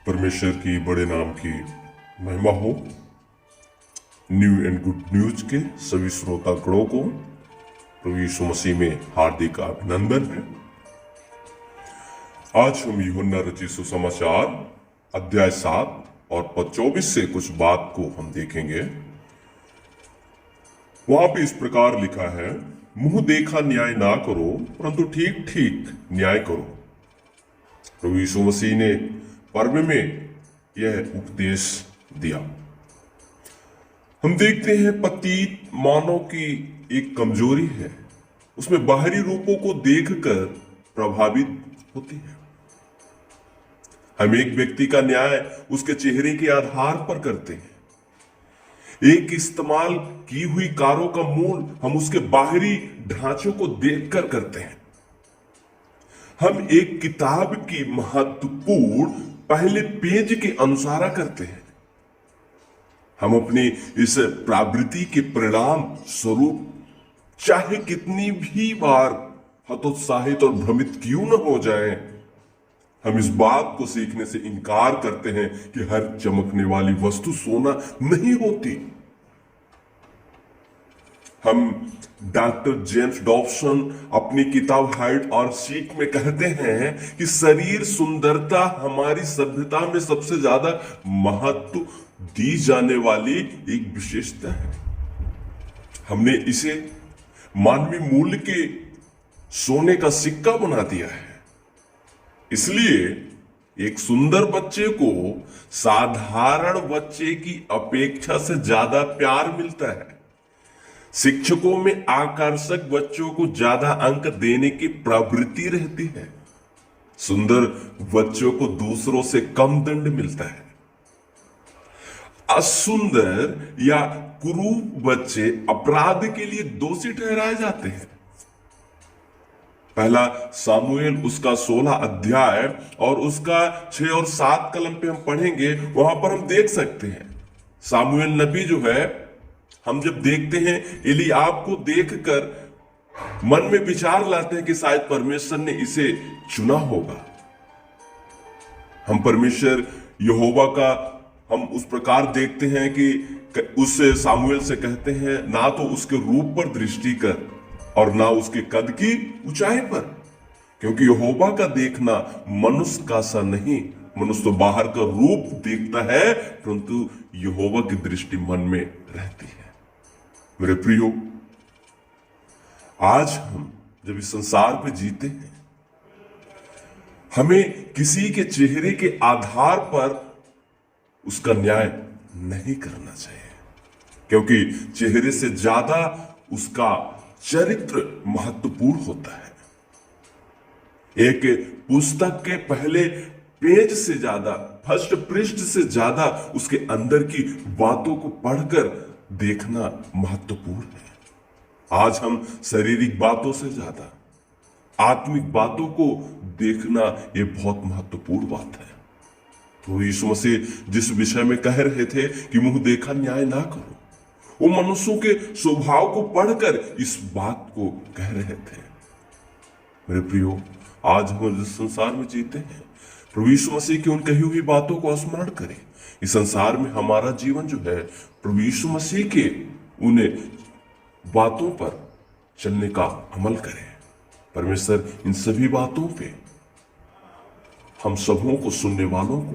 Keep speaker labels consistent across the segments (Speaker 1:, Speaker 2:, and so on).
Speaker 1: परमेश्वर की बड़े नाम की महिमा हो। न्यू एंड गुड न्यूज के सभी श्रोतागणों को प्रभु यीशु मसीह में हार्दिक अभिनंदन है। आज हम यूहन्ना रचित सुसमाचार अध्याय 7 और पद 24 से कुछ बात को हम देखेंगे। वहां पे इस प्रकार लिखा है, मुंह देखा न्याय ना करो परंतु ठीक ठीक न्याय करो। प्रभु यीशु मसीह ने पर्व में यह उपदेश दिया। हम देखते हैं पतित मानव की एक कमजोरी है, उसमें बाहरी रूपों को देखकर प्रभावित होती है। हम एक व्यक्ति का न्याय उसके चेहरे के आधार पर करते हैं। एक इस्तेमाल की हुई कारों का मूल हम उसके बाहरी ढांचों को देखकर करते हैं। हम एक किताब की महत्वपूर्ण पहले पेज के अनुसार करते हैं। हम अपनी इस प्रवृत्ति के परिणाम स्वरूप चाहे कितनी भी बार हतोत्साहित और भ्रमित क्यों न हो जाएं, हम इस बात को सीखने से इनकार करते हैं कि हर चमकने वाली वस्तु सोना नहीं होती। हम डॉक्टर जेम्स डॉब्सन अपनी किताब हाइड और सीक में कहते हैं कि शरीर सुंदरता हमारी सभ्यता में सबसे ज्यादा महत्व दी जाने वाली एक विशेषता है। हमने इसे मानवीय मूल्य के सोने का सिक्का बना दिया है। इसलिए एक सुंदर बच्चे को साधारण बच्चे की अपेक्षा से ज्यादा प्यार मिलता है। शिक्षकों में आकर्षक बच्चों को ज्यादा अंक देने की प्रवृत्ति रहती है। सुंदर बच्चों को दूसरों से कम दंड मिलता है। असुंदर या कुरूप बच्चे अपराध के लिए दोषी ठहराए जाते हैं। पहला सामुएल उसका 16 अध्याय और उसका 6 और 7 कलम पे हम पढ़ेंगे। वहां पर हम देख सकते हैं सामुएल नबी जो है, हम जब देखते हैं एलीआब को देखकर मन में विचार लाते हैं कि शायद परमेश्वर ने इसे चुना होगा। हम परमेश्वर यहोवा का हम उस प्रकार देखते हैं कि उस सामुएल से कहते हैं, ना तो उसके रूप पर दृष्टि कर और ना उसके कद की ऊंचाई पर, क्योंकि यहोवा का देखना मनुष्य का सा नहीं। मनुष्य तो बाहर का रूप देखता है परंतु यहोवा की दृष्टि मन में रहती है। मेरे प्रियो, आज हम जब इस संसार पे जीते हैं, हमें किसी के चेहरे के आधार पर उसका न्याय नहीं करना चाहिए, क्योंकि चेहरे से ज्यादा उसका चरित्र महत्वपूर्ण होता है। एक पुस्तक के पहले पेज से ज्यादा, फर्स्ट पृष्ठ से ज्यादा उसके अंदर की बातों को पढ़कर देखना महत्वपूर्ण है। आज हम शारीरिक बातों से ज्यादा आत्मिक बातों को देखना यह बहुत महत्वपूर्ण बात है। तो यीशु मसीह जिस विषय में कह रहे थे कि मुंह देखा न्याय ना करो, वो मनुष्यों के स्वभाव को पढ़कर इस बात को कह रहे थे। मेरे प्रियो, आज हम जिस संसार में जीते हैं, प्रभु यीशु मसीह की उन कही हुई बातों को स्मरण करें। इस संसार में हमारा जीवन जो है प्रभु यीशु मसीह के उन बातों पर चलने का अमल करें। परमेश्वर इन सभी बातों पे हम सबों को, सुनने वालों को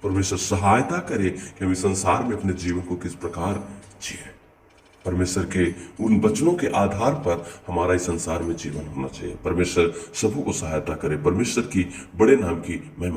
Speaker 1: परमेश्वर सहायता करे कि हम इस संसार में अपने जीवन को किस प्रकार जिए। परमेश्वर के उन वचनों के आधार पर हमारा इस संसार में जीवन होना चाहिए। परमेश्वर सबों को सहायता करे। परमेश्वर की बड़े नाम की महिमा